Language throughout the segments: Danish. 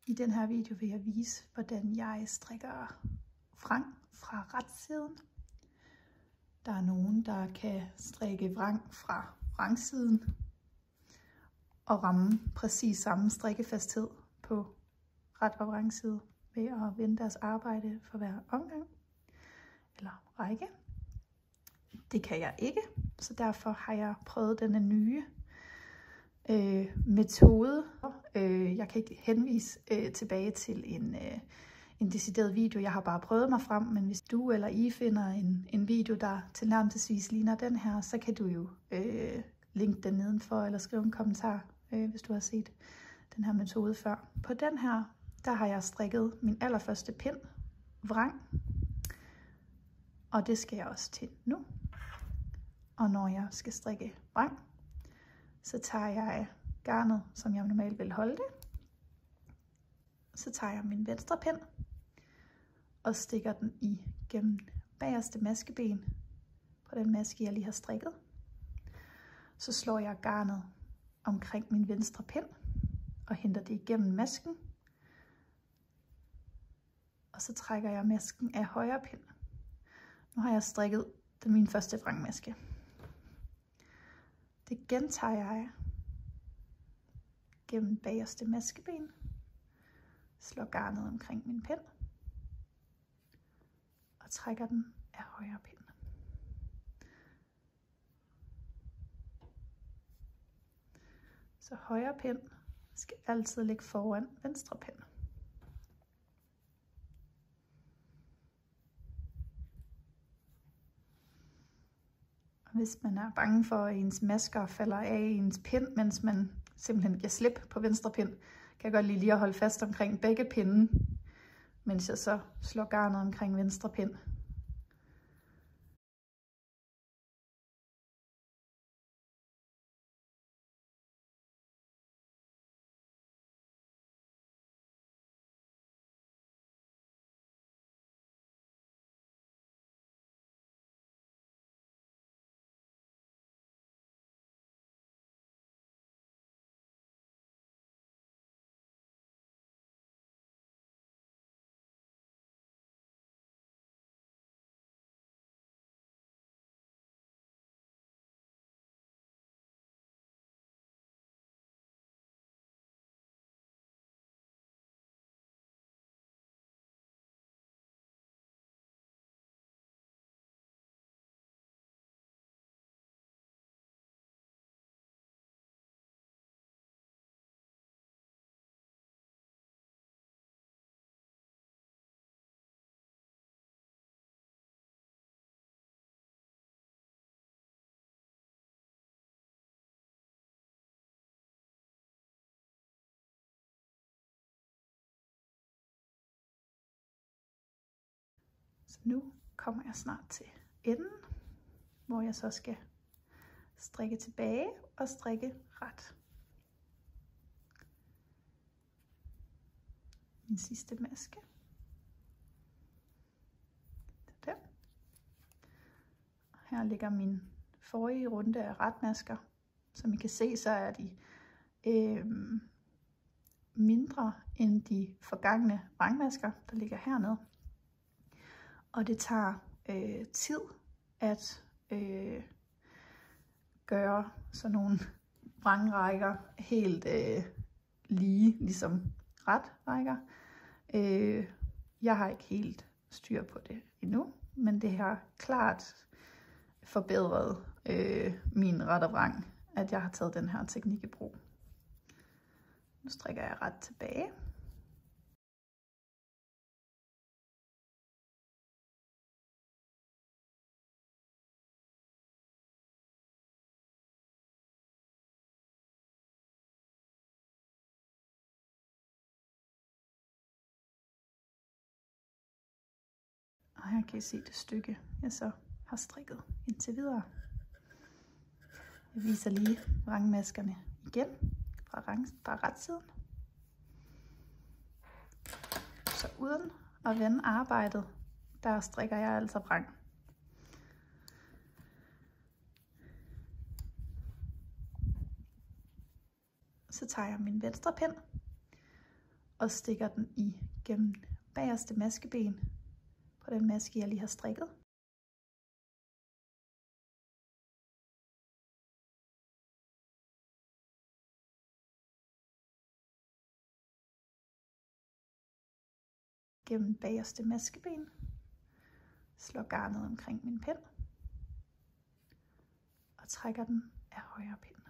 I den her video vil jeg vise, hvordan jeg strikker vrang fra retsiden. Der er nogen, der kan strikke vrang fra vrangsiden og ramme præcis samme strikkefasthed på ret og vrangside ved at vende deres arbejde for hver omgang eller række. Det kan jeg ikke, så derfor har jeg prøvet denne nye metode. Jeg kan ikke henvise tilbage til en decideret video. Jeg har bare prøvet mig frem, men hvis du eller I finder en video, der tilnærmelsesvis ligner den her, så kan du jo linke den nedenfor eller skrive en kommentar, hvis du har set den her metode før. På den her, der har jeg strikket min allerførste pind vrang, og det skal jeg også til nu. Og når jeg skal strikke vrang, så tager jeg garnet, som jeg normalt vil holde det. Så tager jeg min venstre pind og stikker den igennem bagerste maskeben på den maske, jeg lige har strikket. Så slår jeg garnet omkring min venstre pind og henter det igennem masken. Og så trækker jeg masken af højre pind. Nu har jeg strikket min første vrangmaske. Det gentager jeg gennem bagerste maskeben, slår garnet omkring min pind og trækker den af højre pind. Så højre pind skal altid ligge foran venstre pind. Hvis man er bange for, at ens masker falder af ens pind, mens man simpelthen giver slip på venstre pind, kan jeg godt lige at holde fast omkring begge pinde, mens jeg så slår garnet omkring venstre pind. Så nu kommer jeg snart til enden, hvor jeg så skal strikke tilbage og strikke ret. Min sidste maske. Der. Her ligger min forrige runde af retmasker. Som I kan se, så er de mindre end de forgangne vrangmasker, der ligger hernede. Og det tager tid at gøre sådan nogle vrangrækker helt lige, ligesom retrækker. Jeg har ikke helt styr på det endnu, men det har klart forbedret min ret og vrang, at jeg har taget den her teknik i brug. Nu strikker jeg ret tilbage. Og her kan I se det stykke, jeg så har strikket indtil videre. Jeg viser lige vrangmaskerne igen fra retsiden. Så uden at vende arbejdet, der strikker jeg altså vrang. Så tager jeg min venstre pind og stikker den igennem bagerste maskeben på den maske, jeg lige har strikket. Gennem bagerste maskeben, slår garnet omkring min pind og trækker den af højre pind.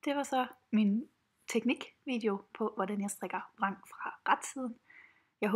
Det var så min teknikvideo på, hvordan jeg strikker vrang fra retsiden.